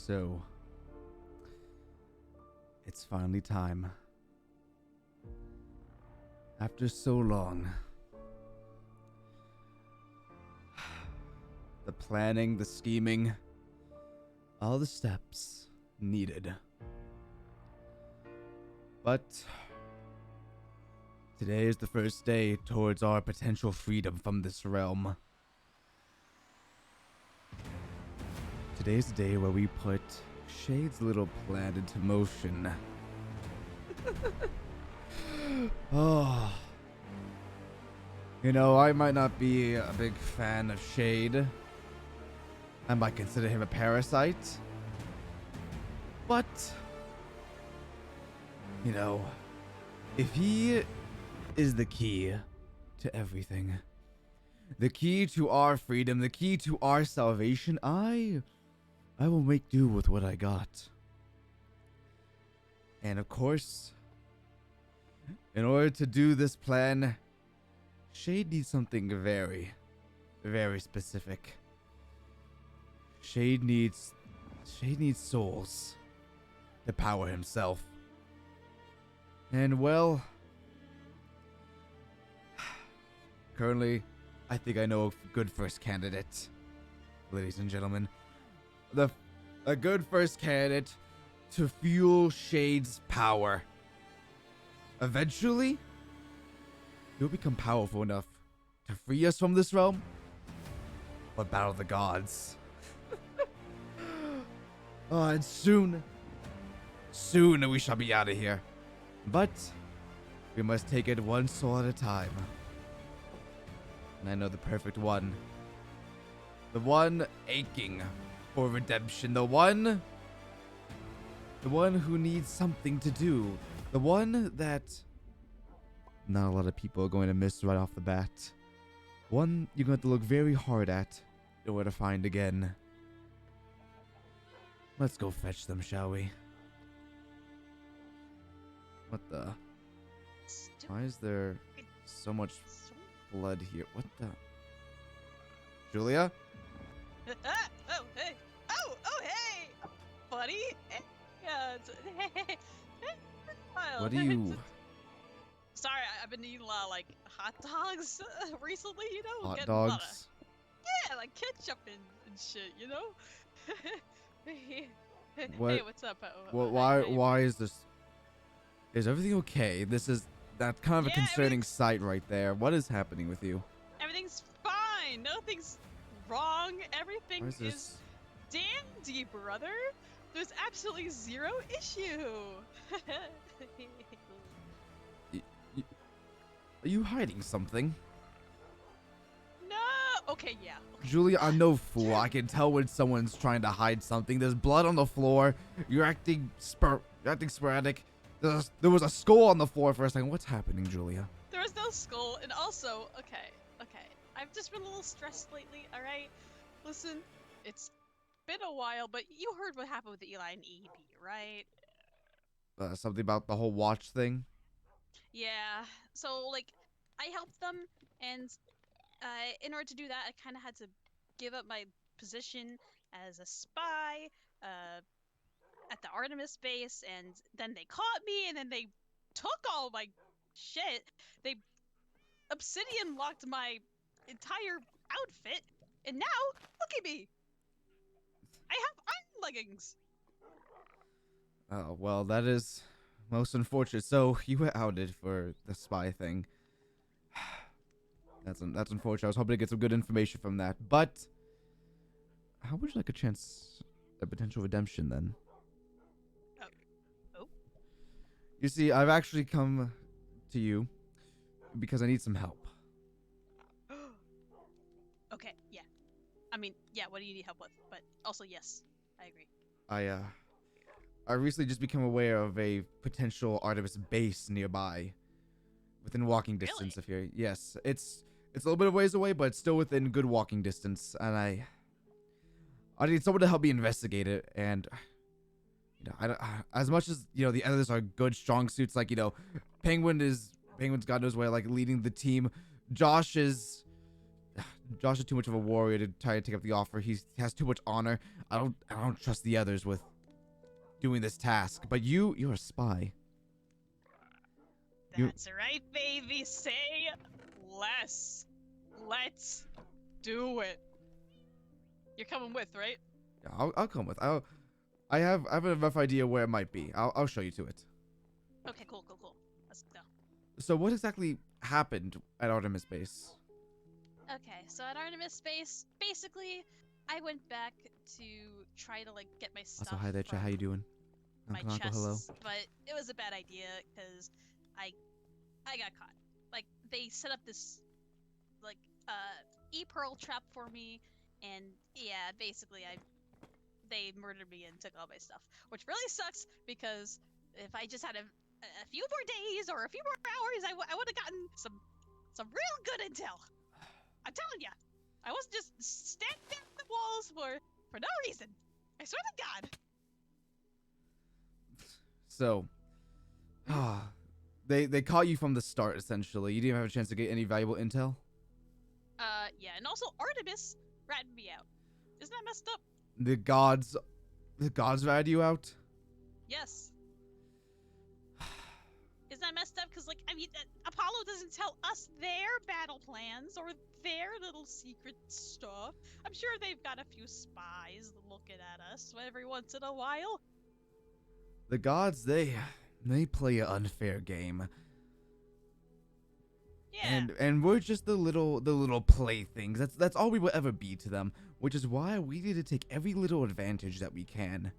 So, it's finally time. After so long. The planning, the scheming, all the steps needed. But today is the first day towards our potential freedom from this realm. Today's the day where we put Shade's little plan into motion. Oh. You know, I might not be a big fan of Shade. I might consider him a parasite. But, you know, if he is the key to everything, the key to our freedom, the key to our salvation, I will make do with what I got. And of course, in order to do this plan, Shade needs something very, very specific. Shade needs souls to power himself. And well, currently, I think I know a good first candidate, ladies and gentlemen. A good first candidate to fuel Shade's power. Eventually, he'll become powerful enough to free us from this realm or battle the gods. And soon we shall be out of here. But we must take it one soul at a time. And I know the perfect one. The one aching for redemption. The one who needs something to do. The one that not a lot of people are going to miss right off the bat. One you're going to have to look very hard at in order to find again. Let's go fetch them, shall we? What the? Why is there so much blood here? What the? Julia? Oh, hey. Oh, hey. Buddy. Yeah, What do you... Sorry, I've been eating a lot of, like, hot dogs recently, you know? Hot Getting a lot of- dogs? yeah, like ketchup and shit, you know? What? Hey, what's up? Why is this... Is everything okay? That's kind of a Yeah, concerning sight right there. What is happening with you? Everything's fine. Nothing's wrong. Everything Why is is this... dandy, brother. There's absolutely zero issue. Are you hiding something? No. Okay, yeah. Okay. Julia, I'm no fool. I can tell when someone's trying to hide something. There's blood on the floor. You're acting sporadic. There was a skull on the floor for a second. What's happening, Julia? There was no skull, and also, okay. I've just been a little stressed lately, alright? Listen, it's been a while, but you heard what happened with Eli and EB, right? Something about the whole watch thing? Yeah, so, like, I helped them, and in order to do that, I kind of had to give up my position as a spy at the Artemis base, and then they caught me, and then they took all my shit. They obsidian locked my entire outfit, and now look at me. I have iron leggings. Oh, well, that is most unfortunate. So, you were outed for the spy thing. That's unfortunate. I was hoping to get some good information from that. But, how would you like a potential redemption then? Oh? You see, I've actually come to you because I need some help. Okay, yeah. I mean, yeah, what do you need help with? But also, yes, I agree. I recently just became aware of a potential Artemis base nearby, within walking distance of here. Yes, it's a little bit of ways away, but it's still within good walking distance. And I need someone to help me investigate it. And you know, as much as the others are good, strong suits. Like Penguin's God knows where, like leading the team. Josh is Josh is too much of a warrior to try to take up the offer. He has too much honor. I don't trust the others with doing this task. But you're a spy. You That's right, baby. Say less. Let's do it. You're coming with, right? Yeah, I'll come with. I have a rough idea where it might be. I'll show you to it. Okay, cool. Let's go. So what exactly happened at Artemis Base? Okay, so at Artemis Space, basically, I went back to try to like get my Also, stuff hi there, Chat. How you from doing? my Uncle, uncle, hello. chests, but it was a bad idea because I got caught. Like they set up this like e-pearl trap for me, and yeah, basically they murdered me and took all my stuff, which really sucks because if I just had a few more days or a few more hours, I would have gotten some real good intel. I'm telling ya, I wasn't just standing there on the walls for no reason. I swear to God. So, they caught you from the start essentially. You didn't have a chance to get any valuable intel. Yeah, and also Artemis ratted me out. Isn't that messed up? The gods ratted you out. Yes. Isn't that messed up? Because, like, I mean, Apollo doesn't tell us their battle plans or their little secret stuff. I'm sure they've got a few spies looking at us every once in a while. The gods, they play an unfair game. Yeah. And we're just the little playthings. That's all we will ever be to them. Which is why we need to take every little advantage that we can.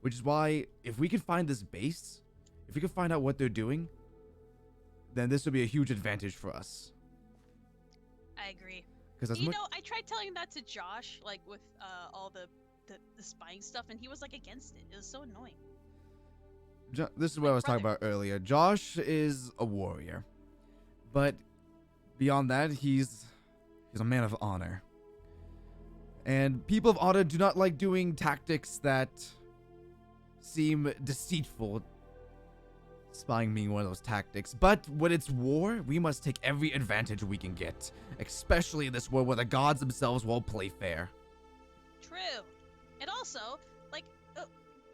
Which is why if we can find this base, if we can find out what they're doing, then this would be a huge advantage for us. I agree. Because as You much know, I tried telling that to Josh, like, with all the spying stuff, and he was, like, against it. It was so annoying. This is what I was talking about earlier. Josh is a warrior, but beyond that, he's a man of honor. And people of honor do not like doing tactics that seem deceitful. Spying being one of those tactics. But when it's war, we must take every advantage we can get, especially in this world where the gods themselves won't play fair. True. And also, like,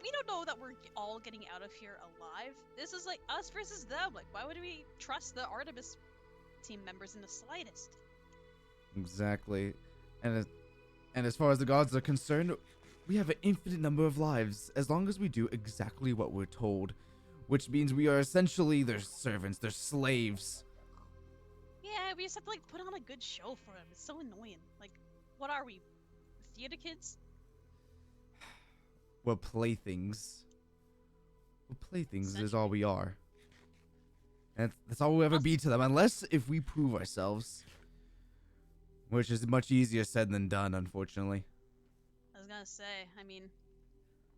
we don't know that we're all getting out of here alive. This is like us versus them. Like, why would we trust the Artemis team members in the slightest? Exactly. And as far as the gods are concerned, we have an infinite number of lives as long as we do exactly what we're told, which means we are essentially their servants, their slaves. Yeah, we just have to like put on a good show for them. It's so annoying. Like, what are we, theater kids? We're playthings. We're playthings is all we are. And that's all we'll ever be to them, unless if we prove ourselves. Which is much easier said than done, unfortunately. I was gonna say, I mean,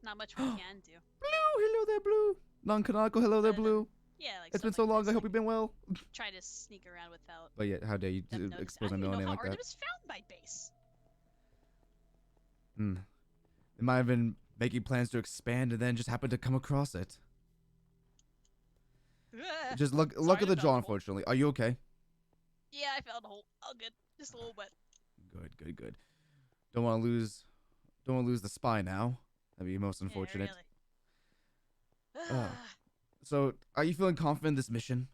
not much we can do. Blue, hello there, Blue. Non-canonical, hello there, Blue. Yeah, like it's been so long. I hope you've been well. Try to sneak around without. But yeah, how dare you expose my middle name like that? Artemis found my base. They might have been making plans to expand and then just happened to come across it. Just look at the jaw, unfortunately. Are you okay? Yeah, I found a hole. All good. Just a little wet. Good. Don't want to lose the spy now. That'd be most unfortunate. Yeah, really. So, are you feeling confident in this mission?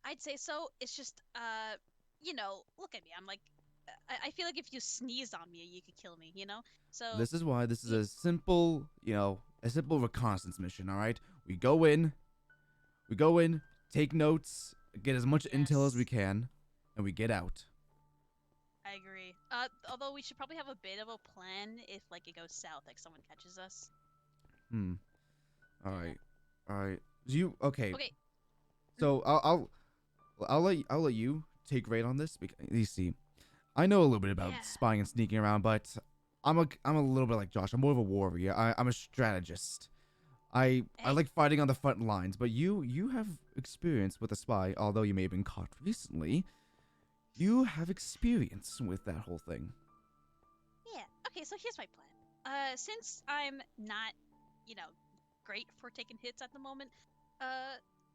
I'd say so. It's just, you know, look at me. I'm like, I feel like if you sneeze on me, you could kill me, you know? So this is why this is a simple, a simple reconnaissance mission, all right? We go in, take notes, get as much intel as we can, and we get out. I agree. Although we should probably have a bit of a plan if, like, it goes south, like someone catches us. All right. Okay. Okay. So I'll let you take rate on this because you see, I know a little bit about spying and sneaking around, but I'm a little bit like Josh. I'm more of a warrior. I'm a strategist. I like fighting on the front lines, but you have experience with a spy, although you may have been caught recently. You have experience with that whole thing. Yeah. Okay, so here's my plan. Since I'm not, great for taking hits at the moment,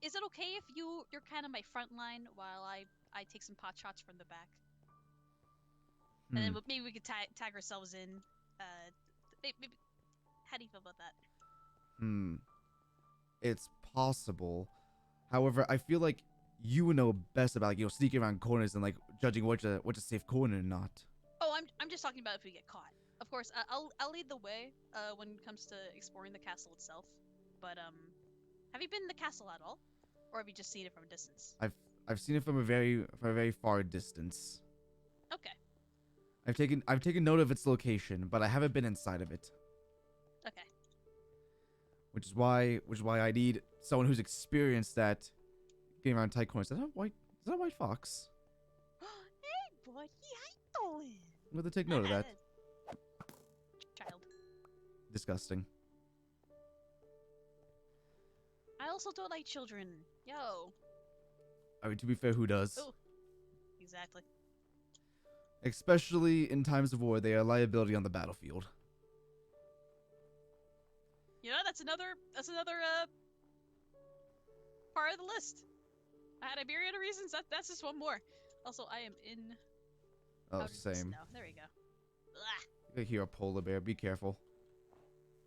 is it okay if you're kind of my front line while I take some pot shots from the back? And then Hmm. maybe we could tag ourselves in. Maybe, how do you feel about that? Hmm. It's possible. However, I feel like you would know best about like, sneaking around corners and like judging what's a safe corner and not. Oh, I'm just talking about if we get caught. Of course, I'll lead the way when it comes to exploring the castle itself. But have you been in the castle at all, or have you just seen it from a distance? I've seen it from a very far distance. Okay, I've taken note of its location, but I haven't been inside of it. okay. Which is why I need someone who's experienced at getting around tight corners. Is that a white fox? Hey, buddy, how you doing? I'm going to take note of that. Child. Disgusting. I also don't like children. Yo. I mean, to be fair, who does? Oh, exactly. Especially in times of war, they are a liability on the battlefield. You know, that's another part of the list. I had Iberian reasons. That's just one more. Also, I am in. Oh, outer same. snow. There we go. Ugh. I hear a polar bear. Be careful.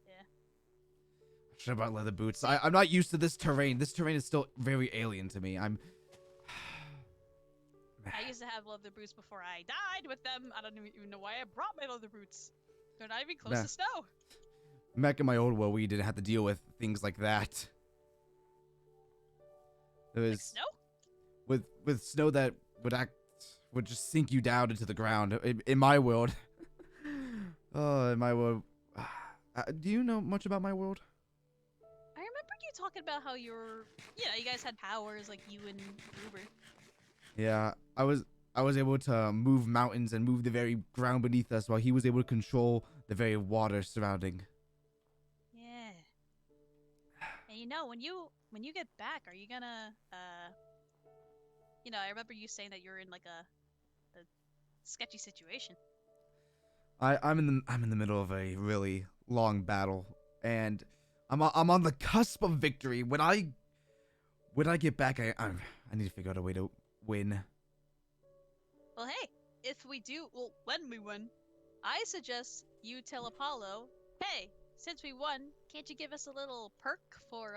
Yeah. Should have brought leather boots. I'm not used to this terrain. This terrain is still very alien to me. I used to have leather boots before I died with them. I don't even know why I brought my leather boots. They're not even close Nah. to snow. Back in my old world, we didn't have to deal with things like that. There Like was snow? with snow that would just sink you down into the ground. In my world. Oh, in my world. Do you know much about my world? I remember you talking about how you guys had powers like you and Gruber. Yeah, I was able to move mountains and move the very ground beneath us, while he was able to control the very water surrounding. Yeah. And when you get back, are you gonna I remember you saying that you're in like a sketchy situation. I'm in the middle of a really long battle, and I'm on the cusp of victory. When I get back, I need to figure out a way to win. Well, hey, when we win, I suggest you tell Apollo, hey, since we won, can't you give us a little perk for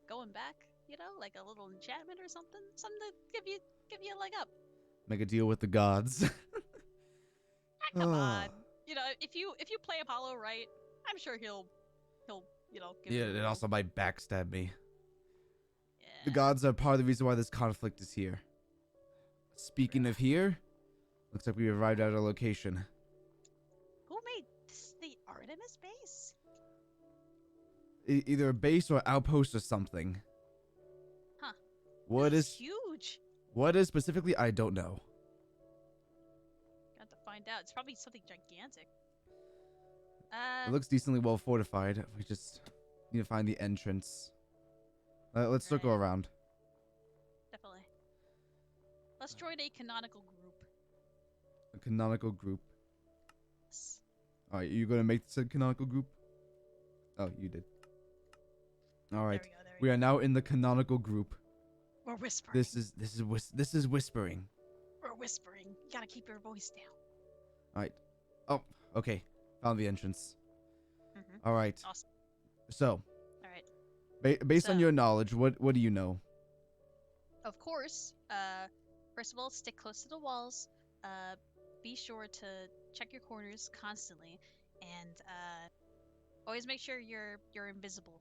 going back? You know, like a little enchantment or something, something to give you a leg up. Make a deal with the gods. Ah, come Oh. on. You know, if you play Apollo right, I'm sure he'll give Yeah, you a it little, also might backstab me. The yeah. gods are part of the reason why this conflict is here. Speaking of here, looks like we arrived at our location. Who made this the Artemis base? Either a base or outpost or something. Huh. What This is huge? what is specifically? I don't know. Got to find out. It's probably something gigantic. It looks decently well fortified. We just need to find the entrance. Let's still go Right. around. Definitely. Let's join a canonical group. A canonical group. Yes. All right, you gonna make this a canonical group? Oh, you did. All right, There we go. There we we are go. now in the canonical group. We're whispering. This is whispering. We're whispering. You gotta keep your voice down. All right. Oh, okay. Found the entrance. Mm-hmm. All right. Awesome. So, All right. based on So- your knowledge, what do you know? Of course. First of all, stick close to the walls. Be sure to check your corners constantly, and always make sure you're invisible.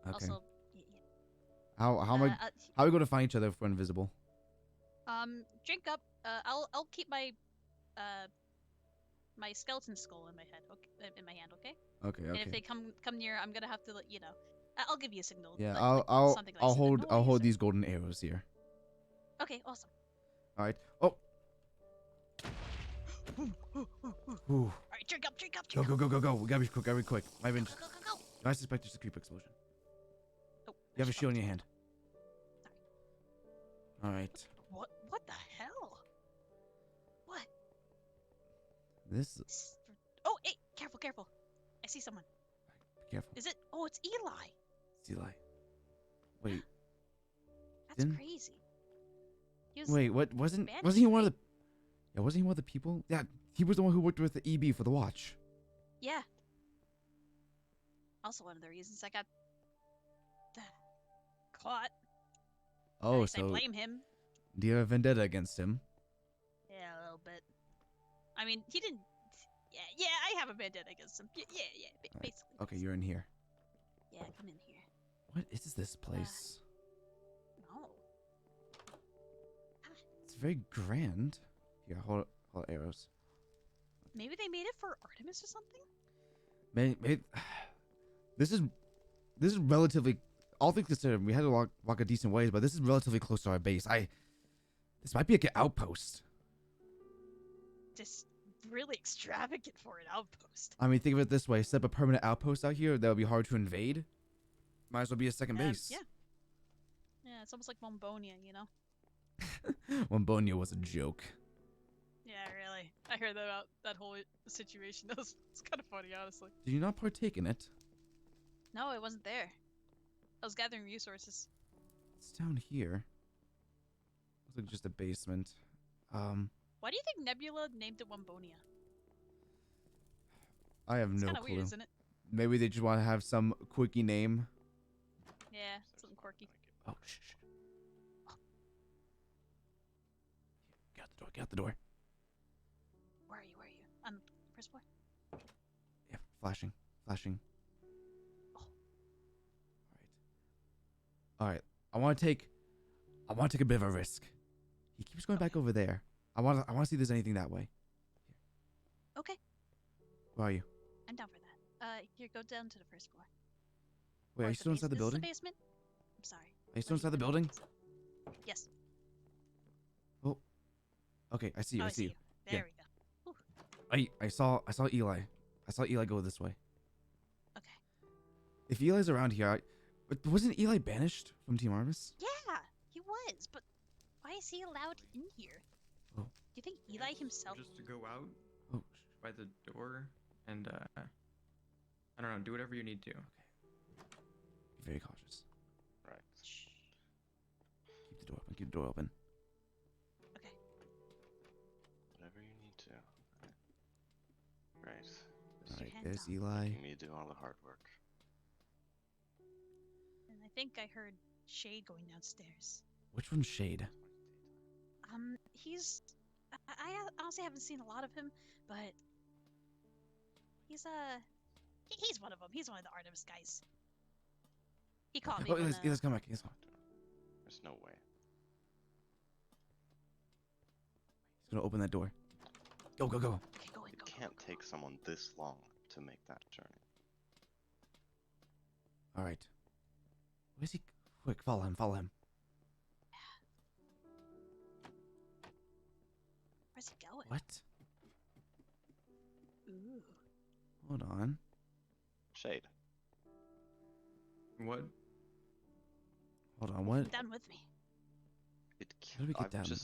Okay. Also, how are we going to find each other if we're invisible? drink up. I'll keep my my skeleton skull in my head. Okay, in my hand. Okay. Okay. And if Okay. they come near, I'm gonna have to let you know. I'll give you a signal. Yeah. like I'll something like I'll send a hold noise or- these golden arrows here. Okay, awesome. All right. Oh. Ooh. All right, drink up, drink up, Go drink up. go. We gotta be quick. Gotta be quick. I Go, haven't. go, go, go, go. I suspect there's a creep explosion. Oh, You have a shit. shield in your hand. All right. What the hell? What? This. Oh, hey, careful, careful. I see someone. Be careful. Is it? Oh, it's Eli. It's Eli. Wait. That's Didn't- crazy. He was Wait. What? Wasn't banished, he one of right? the? Yeah, wasn't he one of the people? Yeah, he was the one who worked with the EB for the watch. Yeah. Also one of the reasons I got caught. Oh, At least I so blame him. do you have a vendetta against him? Yeah, a little bit. I mean, he didn't. Yeah, I have a vendetta against him. Yeah. Alright. Basically. Okay, you're in here. Yeah, come in here. What is this place? No. It's very grand. Here, hold arrows. Maybe they made it for Artemis or something? Maybe this is relatively, all things considered, we had to walk a decent ways, but this is relatively close to our base. This might be like an outpost. Just really extravagant for an outpost. I mean, think of it this way: set up a permanent outpost out here that would be hard to invade. Might as well be a second base. Yeah. Yeah, it's almost like Mombonia, you know? Wambonia was a joke. Yeah, really. I heard about that whole situation. It's kind of funny, honestly. Did you not partake in it? No, it wasn't there. I was gathering resources. It's down here. Looks like just a basement. Why do you think Nebula named it Wambonia? I have It's no kind of clue. weird, isn't it? Maybe they just want to have some quirky name. Yeah, something quirky. Oh, shh. Get out the door. Get out the door. Where are you? First floor? Yeah, flashing. Oh. All right. I want to take a bit of a risk. He keeps going back over there. I want to see if there's anything that way. Okay, Where are you? I'm down for that. Here, go down to the first floor. Wait, Or are you still inside the This is building? the basement? I'm sorry. Are you still inside the building? Yes. Oh. Okay, I see you. Oh, I see you. There Yeah. we go. Ooh. I saw Eli. I saw Eli go this way. Okay. If Eli's around here, but wasn't Eli banished from Team Artemis? Yeah, he was, but why is he allowed in here? Oh. Do you think Eli himself? Just to go out Oh. by the door and I don't know, do whatever you need to. Be very cautious. Right. Shh. Keep the door open. Keep the door open. Okay. Whatever you need to. Right. Keep All your right, hands there's off. Eli. Making me do all the hard work. And I think I heard Shade going downstairs. Which one's Shade? He's. I honestly haven't seen a lot of him, but he's he's one of them. He's one of the Artemis guys. He caught me. Oh, when, Eli's come back. Eli's come. There's no way. He's gonna open that door. Go, go, go. Okay, go in. It Go. can't take someone this long to make that journey. All right. Where's he? Quick, follow him. Follow him. Where's he going? What? Ooh. Hold on. Shade. What? Hold on. What? Down with me. It How do we can't. get down?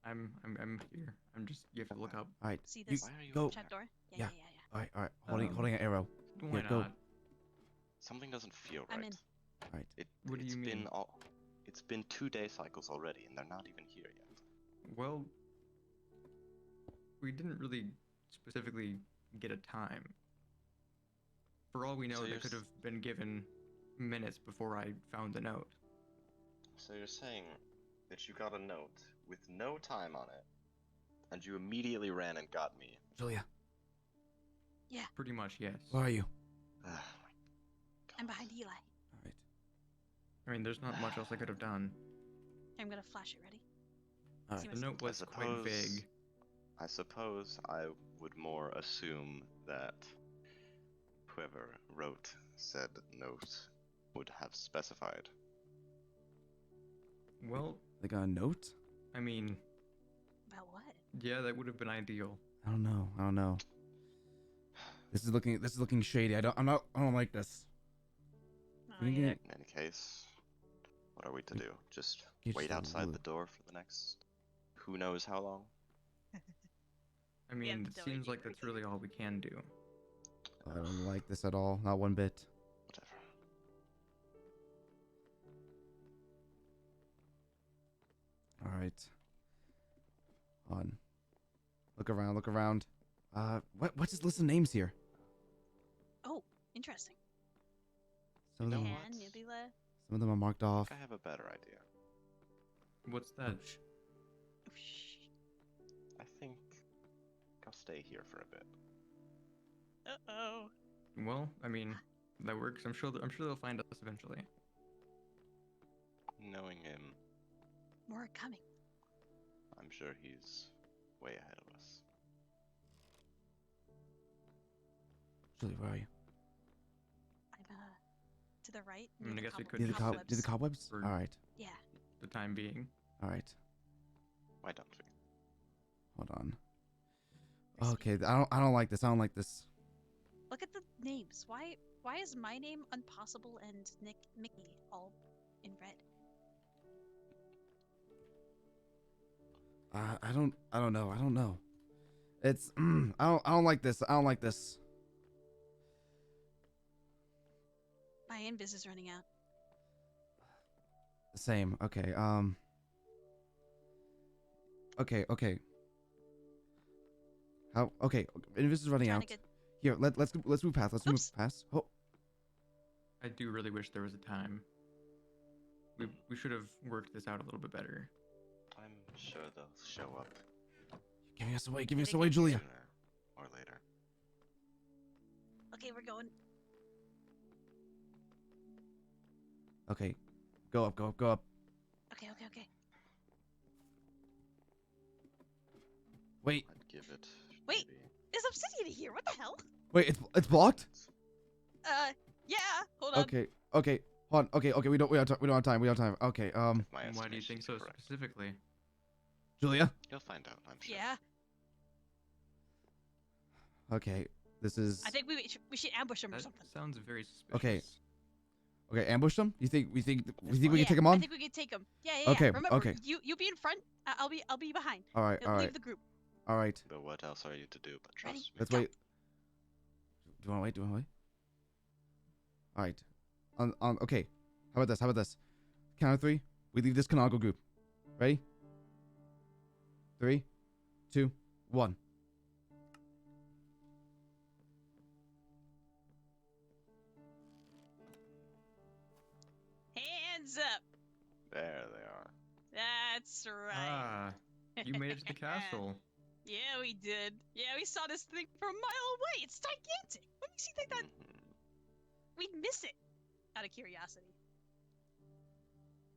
I'm here. I'm just, you have to look up. All right. See You this Why are you go. up trap there? door? Yeah. Yeah. All right. All right. Um, Holding an arrow. Why Yeah, go. not? Something doesn't feel I'm right. in. All right. What do It's you mean? been it's been 2-day cycles already, and they're not even here yet. Well, we didn't really specifically get a time. For all we know, So they you're could have been given minutes before I found the note. So you're saying that you got a note with no time on it, and you immediately ran and got me. Julia, Pretty much, yes. where are you? Oh my I'm God. behind Eli. All right. I mean, there's not much else I could have done. I'm gonna flash it. Ready? All See right. The my note was quite suppose- vague. I suppose I would more assume that whoever wrote said note would have specified. Well, They got a note? I mean, About what? yeah, that would have been ideal. I don't know. This is looking shady. I don't like this. Oh, You yeah. get- In any case, what are we to do? Just Get wait some outside wood. the door for the next who knows how long? I We have mean, to it delay seems the like that's agreement. really all we can do. I don't like this at all. Not one bit. Whatever. All right. On. Look around. Look around. What's his list of names here? Oh, interesting. Some of You know them, what? Pan, Nebula. some of them are marked I off. think I have a better idea. What's Oh, that? I think I'll stay here for a bit. Uh-oh. Well, I mean, that works. I'm sure they'll find us eventually. Knowing him, More are coming. I'm sure he's way ahead of us. Julie, where are you? I'm to the right. I mean, near I guess we could Near the just cob. sit Near the cobwebs. for- All right. Yeah. the time being. All right. Why don't we? Hold on. I see. Okay. I don't like this. I don't like this. Look at the names. Why is my name Impossible and Mickey all in red? I don't know. I don't know. It's I don't like this. I don't like this. My invis is running out. Same. Okay. Okay. How? Okay. Invis is running Trying out. to get. Here, let's move past. Let's move Oops. past. Oh, I do really wish there was a time. We should have worked this out a little bit better. I'm sure they'll show up giving us away. Giving Did us it away, get Julia. sooner or later. Okay, we're going. Okay. Go up. Go up. Go up. Okay. Wait. I'd give it. Wait. Maybe Is Obsidian here? What the hell? Wait. It's blocked. Yeah. Hold on. Okay. Okay. Hold on. Okay. We don't have time. We don't have time. Okay. if my And why do you estimation's think so correct. specifically? Julia. You'll find out, I'm sure. Yeah. Okay. This is. I think we should ambush him or That something. sounds very suspicious. Okay. Okay. Ambush them. You think? We think we Yeah, can take them on? I think we can take him. Yeah. Okay, Remember, okay. you be in front. I'll be behind. All right. All Leave right. the group. All right. But what else are you to do but Ready? trust me? Let's Go. wait. Do you want to wait? Do you want to wait? All right. Okay. How about this? Count of 3. We leave this canonical group. Ready? 3, 2, 1. Hands up. There they are. That's right. Ah, you made it to the castle. Yeah, we did. Yeah, we saw this thing from a mile away. It's gigantic. What makes you think that Mhm. we'd miss it? Out of curiosity.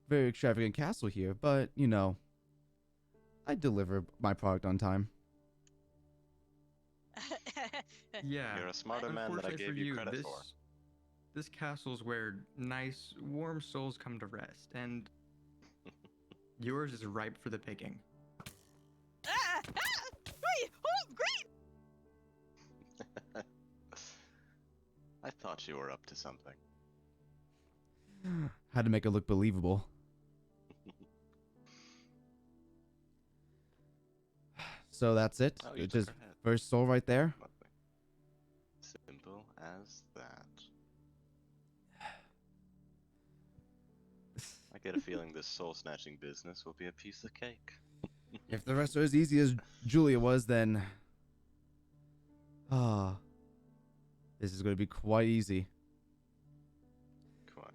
Very extravagant castle here, but you know, I deliver my product on time. Yeah. You're a smarter man than I Unfortunately gave for you you, credit this for. this castle's where nice, warm souls come to rest, and yours is ripe for the picking. Wait, hold up, great. I thought you were up to something. Had to make it look believable. So that's it. Oh, you It's took just her head. first soul right there. Lovely. Simple as that. I get a feeling this soul snatching business will be a piece of cake. If the rest are as easy as Julia was, then this is going to be quite easy. Quite.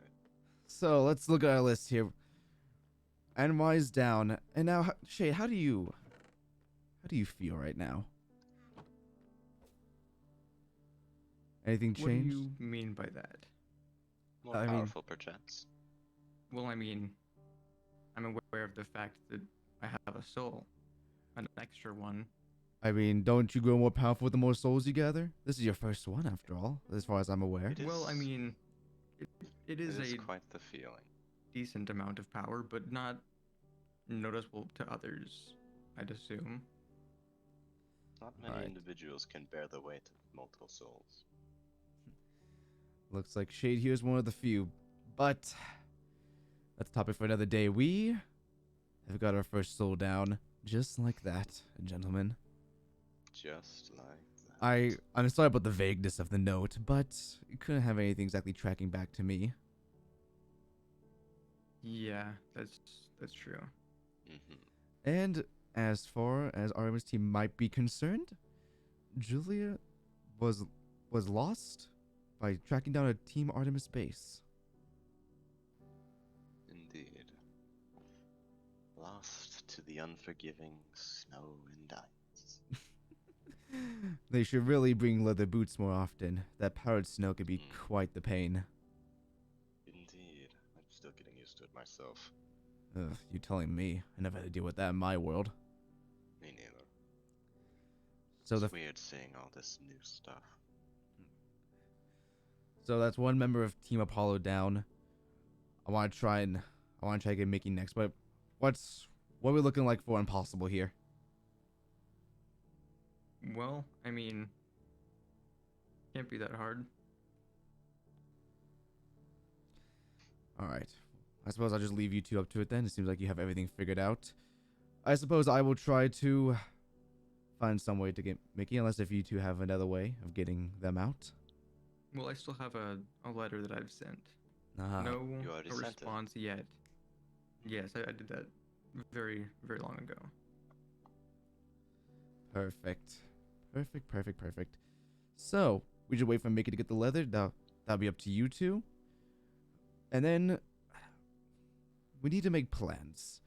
So let's look at our list here. NY's down, and now Shay, how do you feel right now? Anything What do changed? you mean by that? More I mean- powerful, perchance. Well, I mean, I'm aware of the fact that I have a soul, an extra one. I mean, don't you grow more powerful with the more souls you gather? This is your first one, after all, as far as I'm aware. It Well, I is- mean, it It is is a quite the feeling. decent amount of power, but not noticeable to others, I'd assume. Not many Alright. individuals can bear the weight of multiple souls. Looks like Shade here is one of the few, but that's a topic for another day. We have got our first soul down, just like that, gentlemen. Just like that. I'm sorry about the vagueness of the note, but it couldn't have anything exactly tracking back to me. Yeah, that's true. Mhm. And as far as Artemis team might be concerned, Julia was was lost by tracking down a Team Artemis base. Indeed. Lost to the unforgiving snow and ice. They should really bring leather boots more often. That powdered snow could be Mm. quite the pain. Indeed. I'm still getting used to it myself. Ugh, you telling me? I never had to deal with that in my world. Me neither. So It's the weird seeing all this new stuff. so that's one member of Team Apollo down. I want to try to get Mickey next, but what are we looking like for impossible here? Well, I mean, can't be that hard. All right. I suppose I'll just leave you two up to it then. It seems like you have everything figured out. I suppose I will try to find some way to get Mickey, unless if you two have another way of getting them out. Well, I still have a letter that I've sent. Ah, No You already no sent it. response yet. Yes, I did that very, very long ago. perfect. Perfect. So, we should wait for Mickey to get the leather. That'll be up to you two. And then we need to make plans.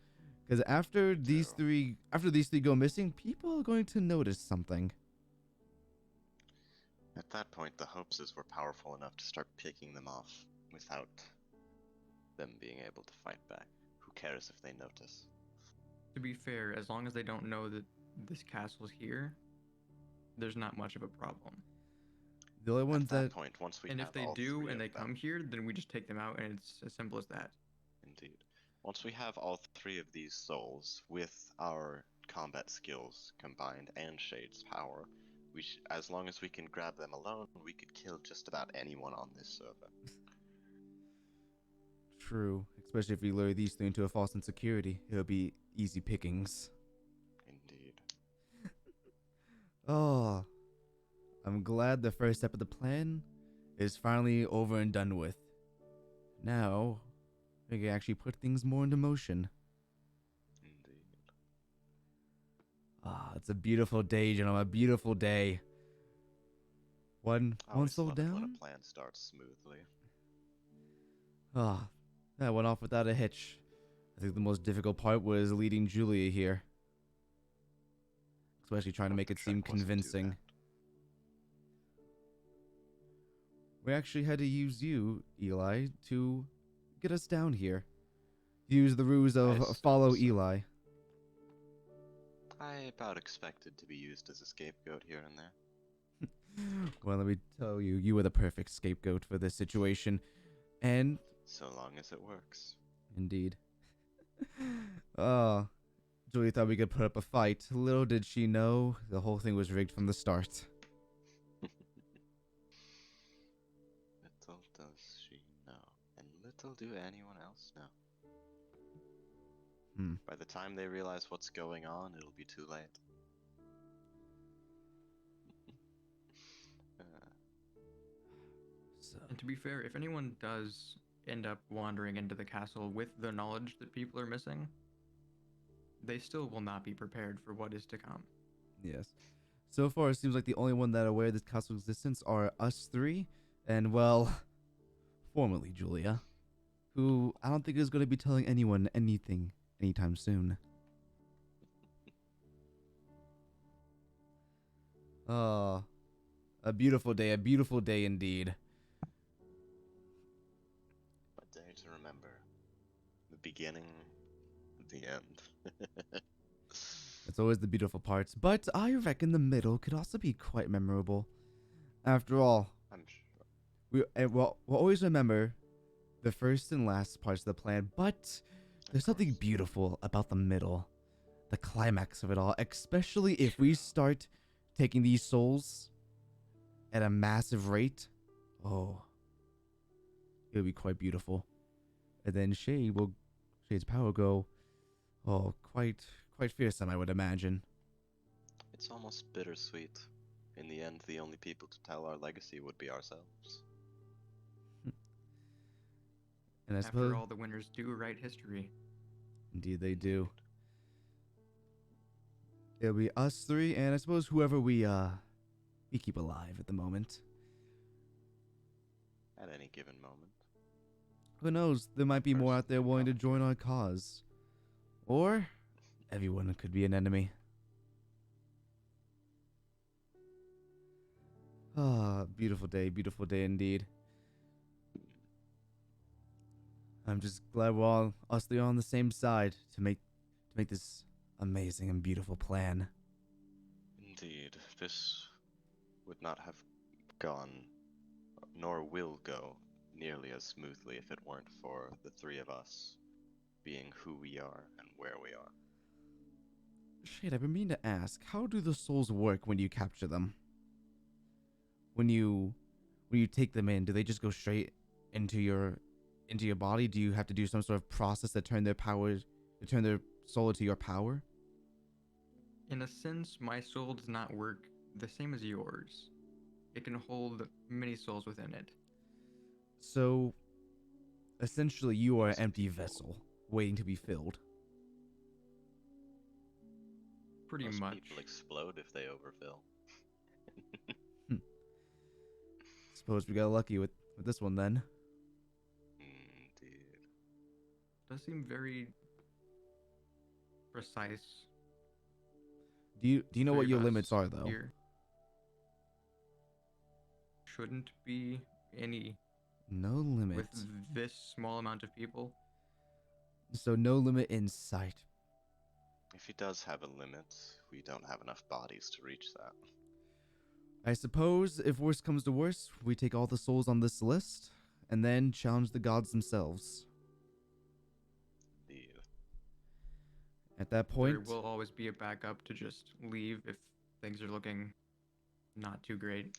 Because after these three go missing, people are going to notice something. At that point, the hopeses were powerful enough to start picking them off without them being able to fight back. Who cares if they notice? To be fair, as long as they don't know that this castle's here, there's not much of a problem. The only ones At that that point, once we And have if they all do three and they of them, come here, then we just take them out, and it's as simple as that. indeed. Once we have all three of these souls with our combat skills combined and Shade's power, as long as we can grab them alone, we could kill just about anyone on this server. true, especially if we lure these three into a false insecurity, it'll be easy pickings. Indeed. Oh, I'm glad the first step of the plan is finally over and done with. Now, we can actually put things more into motion. Indeed. Ah, it's a beautiful day, gentlemen. A beautiful day. One I always soul love it when down. a plan starts smoothly. Ah, that went off without a hitch. I think the most difficult part was leading Julia here. Especially trying to Hope make the it seem trek wasn't too convincing. bad. We actually had to use you, Eli, to get us down here. Use the ruse of I follow suppose so. Eli. I about expected to be used as a scapegoat here and there. Well, let me tell you, you were the perfect scapegoat for this situation. And, So long as it works. indeed. Oh, Julie thought we could put up a fight. Little did she know, the whole thing was rigged from the start. Little does she know, and little do anyone else know. By the time they realize what's going on, it'll be too late. So, And to be fair, if anyone does end up wandering into the castle with the knowledge that people are missing, they still will not be prepared for what is to come. yes. So far, it seems like the only one that are aware of this castle's existence are us three, and, well, formerly Julia, who I don't think is going to be telling anyone anything anytime soon. Oh, a beautiful day indeed. A day to remember. The beginning, the end. It's always the beautiful parts, but I reckon the middle could also be quite memorable. After all, I'm sure. we'll always remember the first and last parts of the plan, but there's something course. beautiful about the middle, the climax of it all, especially if we start taking these souls at a massive rate. Oh, it'll be quite beautiful. And then Shade's power go, oh, quite fearsome, I would imagine. It's almost bittersweet. In the end, the only people to tell our legacy would be ourselves. And I suppose, After all, the winners do write history. indeed they do. It'll be us three, and I suppose whoever we keep alive at the moment. At any given moment. Who knows? There might be more First, out there willing to join our cause, or everyone could be an enemy. Ah, beautiful day indeed. I'm just glad we're all us three on the same side to make this amazing and beautiful plan. Indeed, this would not have gone, nor will go, nearly as smoothly if it weren't for the three of us being who we are and where we are. Shade, I've been meaning to ask, how do the souls work when you capture them? When you take them in, do they just go straight into your body? Do you have to do some sort of process to turn their soul into your power? In a sense, my soul does not work the same as yours. It can hold many souls within it. So, essentially, you are an empty vessel waiting to be filled. Pretty Most much. people explode if they overfill. Suppose we got lucky with this one then. Indeed. Does seem very precise. Do you know what Three your of limits us are though? here. Shouldn't be any No limit. with this small amount of people. So no limit in sight. If he does have a limit, we don't have enough bodies to reach that. I suppose if worse comes to worse, we take all the souls on this list and then challenge the gods themselves. Indeed. At that point, There will always be a backup to just leave if things are looking not too great.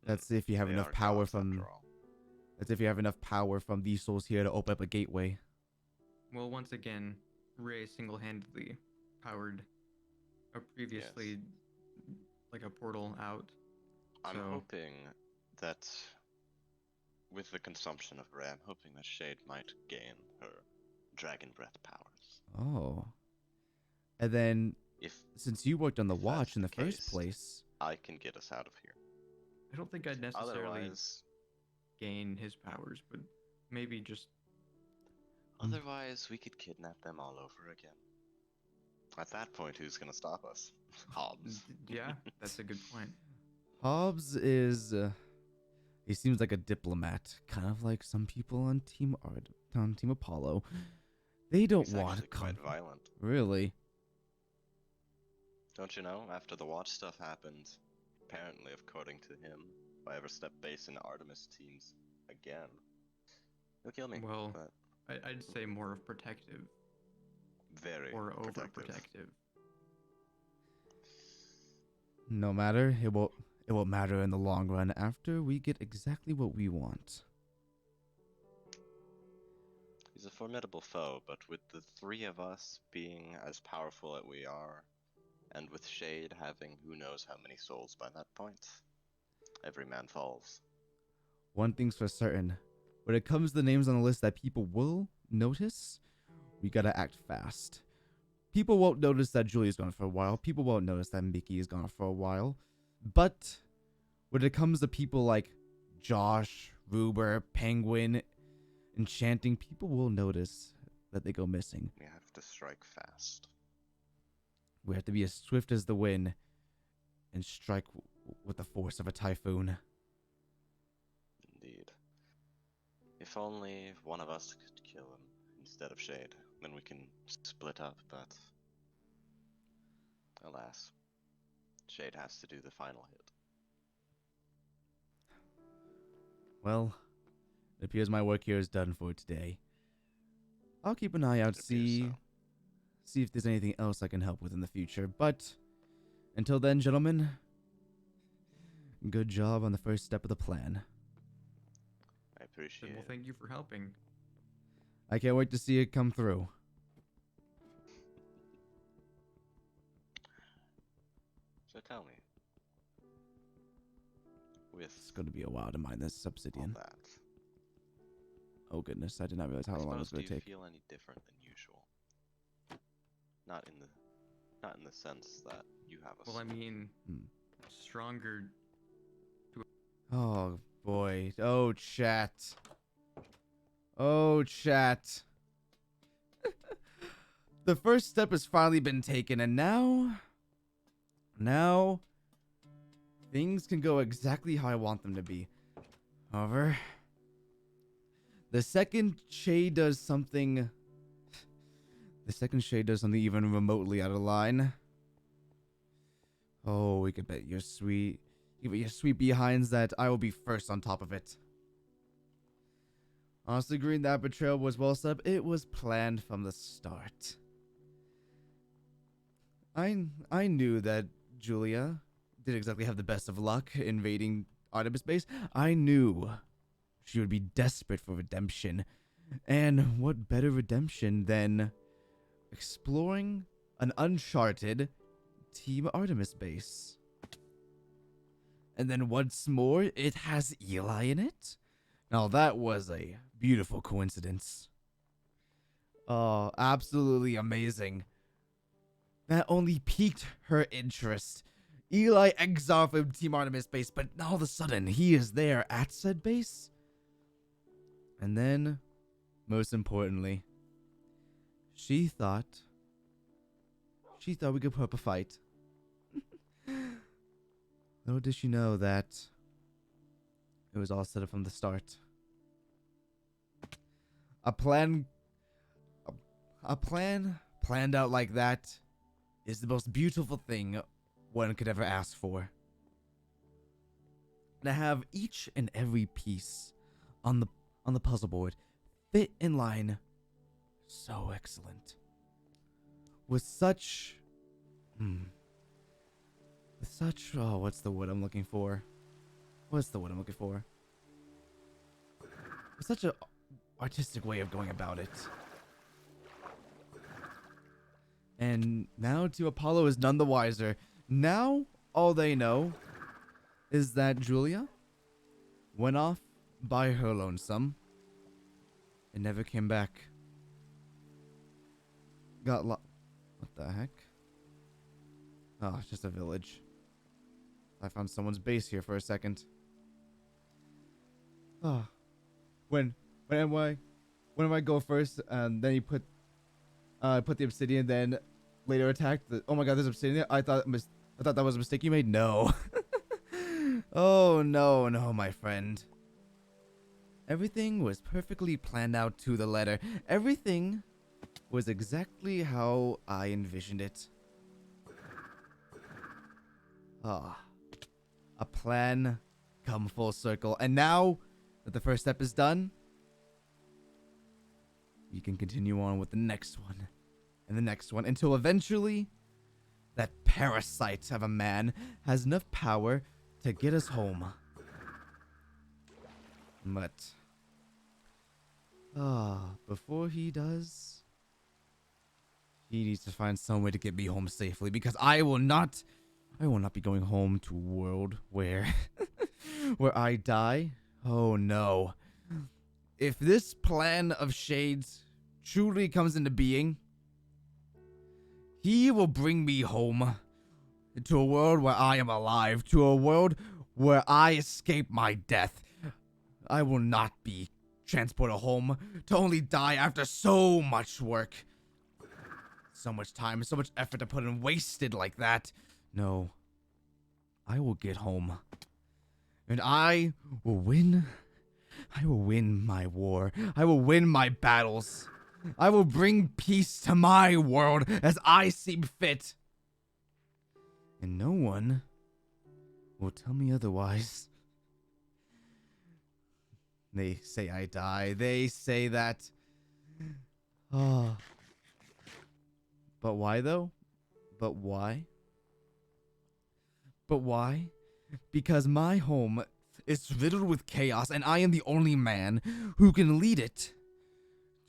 that's if you have They enough are power gods from. after all. That's if you have enough power from these souls here to open up a gateway. Well, once again, Ray single-handedly powered a previously like a portal out. I'm So- hoping that with the consumption of Ray, I'm hoping that Shade might gain her dragon breath powers. Oh. And then, If since you worked on the if that's watch in the the first case, place, I can get us out of here. I don't think I'd necessarily Otherwise, gain his powers, but maybe just otherwise we could kidnap them all over again. At that point, who's gonna stop us? Hobbs. yeah, that's a good point. Hobbs is. He seems like a diplomat, kind of like some people on Team Apollo. They don't He's want actually quite violent. Really? Don't you know? After the watch stuff happened, apparently, according to him, if I ever step base into Artemis teams again, he'll kill me. Well, but I'd say more of protective very or protective. overprotective. No matter. It won't matter in the long run after we get exactly what we want. He's a formidable foe, but with the three of us being as powerful as we are, and with Shade having who knows how many souls by that point, every man falls. One thing's for certain. When it comes to the names on the list that people will notice, we gotta act fast. People won't notice that Julia's gone for a while. People won't notice that Mickey is gone for a while. But when it comes to people like Josh, Ruber, Penguin, Enchanting, people will notice that they go missing. We have to strike fast. We have to be as swift as the wind and strike with the force of a typhoon. Indeed. If only one of us could kill him instead of Shade, then we can split up, but alas, Shade has to do the final hit. Well, it appears my work here is done for today. I'll keep an eye out, It appears see if there's anything else I can help with in the future. But until then, gentlemen, good job on the first step of the plan. I appreciate Well, it. thank you for helping. I can't wait to see it come through. So tell me, with It's going to be a while to mine this all obsidian. that, Oh goodness, I did not realize how I long it was suppose, going do to you take. feel any different than usual? Not in the Not in the sense that you have a Well, I sword. mean, Hmm. stronger. Oh boy. Oh chat. Oh chat. The first step has finally been taken, and now things can go exactly how I want them to be. However, the second Shay does something even remotely out of line. Oh, we could bet your sweet behinds that I will be first on top of it. Honestly, agreeing that betrayal was well set up. It was planned from the start. I knew that Julia didn't exactly have the best of luck invading Artemis base. I knew she would be desperate for redemption. And what better redemption than exploring an uncharted Team Artemis base? And then what's more, it has Eli in it? Now that was a beautiful coincidence. Oh, absolutely amazing. That only piqued her interest. Eli exiled from Team Artemis base, but all of a sudden he is there at said base. And then, most importantly, she thought we could put up a fight. Little did she know that it was all set up from the start. A plan planned out like that is the most beautiful thing one could ever ask for. To have each and every piece on the puzzle board fit in line so excellent. With such oh, what's the word I'm looking for? With such a artistic way of going about it. And now to Apollo is none the wiser. Now all they know is that Julia went off by her lonesome and never came back. What the heck? Oh, it's just a village. I found someone's base here for a second. Oh, when I go first, and then you put the obsidian, then later attacked. Oh my God, there's obsidian there. I thought that was a mistake you made. No. Oh no, my friend. Everything was perfectly planned out to the letter. Everything was exactly how I envisioned it. Ah, a plan come full circle. And now that the first step is done, we can continue on with the next one and the next one until eventually that parasite of a man has enough power to get us home. But before he does, he needs to find some way to get me home safely, because I will not be going home to a world where where I die. Oh no. If this plan of Shades truly comes into being, he will bring me home to a world where I am alive, to a world where I escape my death. I will not be transported home to only die after so much work. So much time, so much effort to put in wasted like that. No. I will get home. And I will win. I will win my war. I will win my battles. I will bring peace to my world as I see fit. And no one will tell me otherwise. They say I die. They say that. Oh. But why though? But why? Because my home is riddled with chaos, and I am the only man who can lead it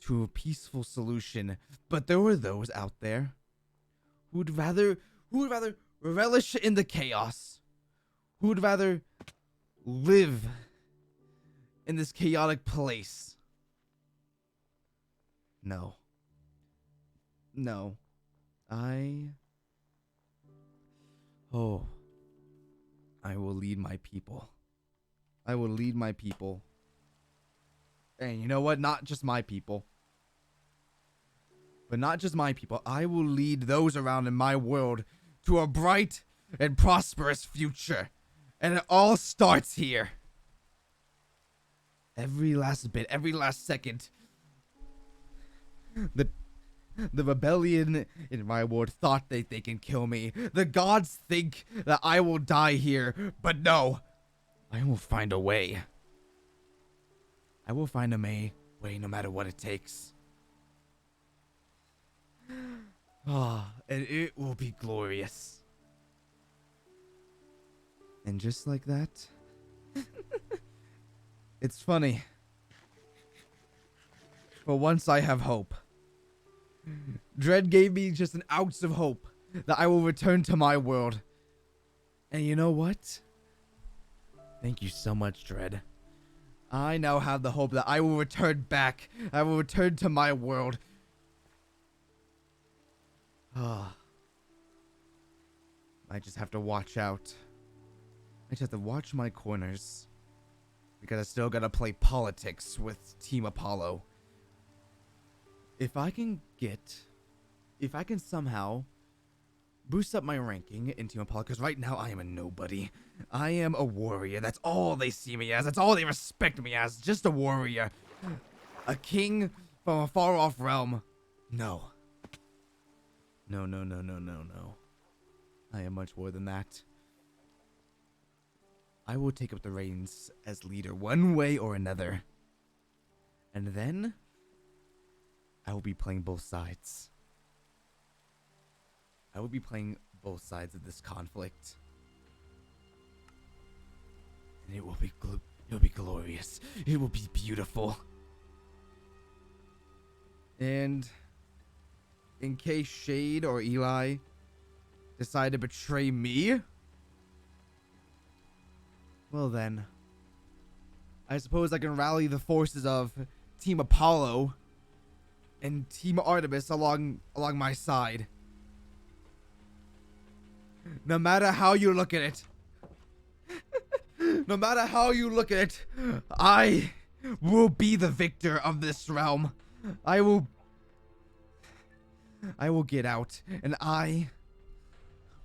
to a peaceful solution. But there are those out there who would rather relish in the chaos, who would rather live in this chaotic place. No. I Oh, I will lead my people. I will lead my people. And you know what? Not just my people. But not just my people. I will lead those around in my world to a bright and prosperous future. And it all starts here. Every last bit, every last second. The rebellion in my world thought that they can kill me. The gods think that I will die here. But no. I will find a way. I will find a way no matter what it takes. Ah, and it will be glorious. And just like that, it's funny. For once I have hope. Dread gave me just an ounce of hope that I will return to my world. And you know what? Thank you so much, Dread. I now have the hope that I will return back. I will return to my world. Ah. I just have to watch out. I just have to watch my corners. Because I still gotta play politics with Team Apollo. If I can somehow boost up my ranking in Team Apollo, because right now I am a nobody. I am a warrior. That's all they see me as. That's all they respect me as. Just a warrior. A king from a far off realm. No. No. I am much more than that. I will take up the reins as leader one way or another. And then I will be playing both sides. I will be playing both sides of this conflict. And it will be glorious. It will be beautiful. And in case Shade or Eli decide to betray me, well then, I suppose I can rally the forces of Team Apollo and Team Artemis along my side. No matter how you look at it. No matter how you look at it, I will be the victor of this realm. I will get out, and I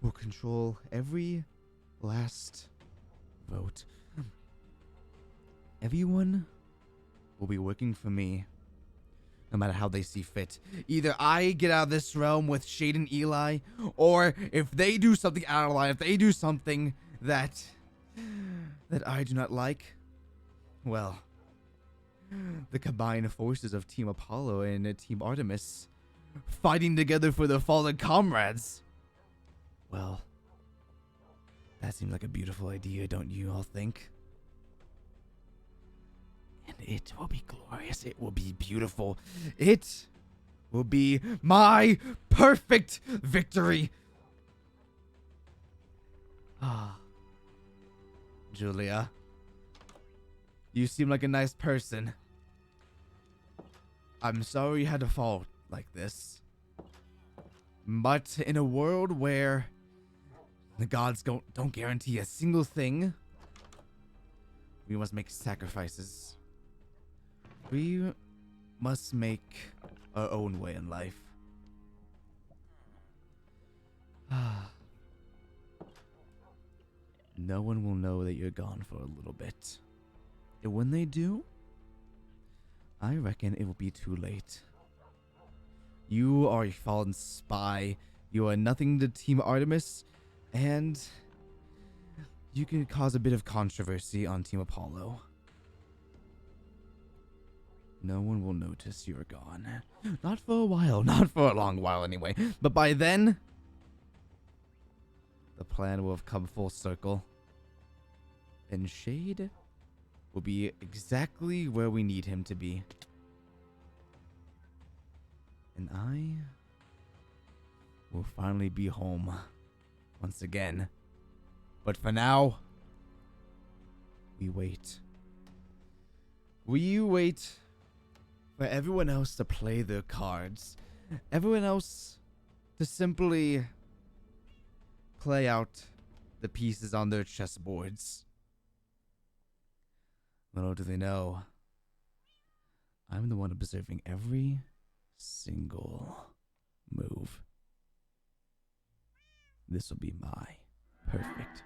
will control every last vote. Everyone will be working for me, no matter how they see fit. Either I get out of this realm with Shade and Eli, or if they do something out of line, if they do something that I do not like, well, the combined forces of Team Apollo and Team Artemis fighting together for their fallen comrades. Well, that seems like a beautiful idea, don't you all think? And it will be glorious. It will be beautiful. It will be my perfect victory. Ah, Julia, you seem like a nice person. I'm sorry you had to fall like this. But in a world where the gods don't guarantee a single thing, we must make sacrifices. We must make our own way in life. No one will know that you're gone for a little bit. And when they do, I reckon it will be too late. You are a fallen spy. You are nothing to Team Artemis, and you can cause a bit of controversy on Team Apollo. No one will notice you're gone. Not for a while. Not for a long while anyway. But by then, the plan will have come full circle. And Shade will be exactly where we need him to be. And I will finally be home once again. But for now, we wait. We wait for everyone else to play their cards. Everyone else to simply play out the pieces on their chessboards. Little do they know, I'm the one observing every single move. This will be my perfect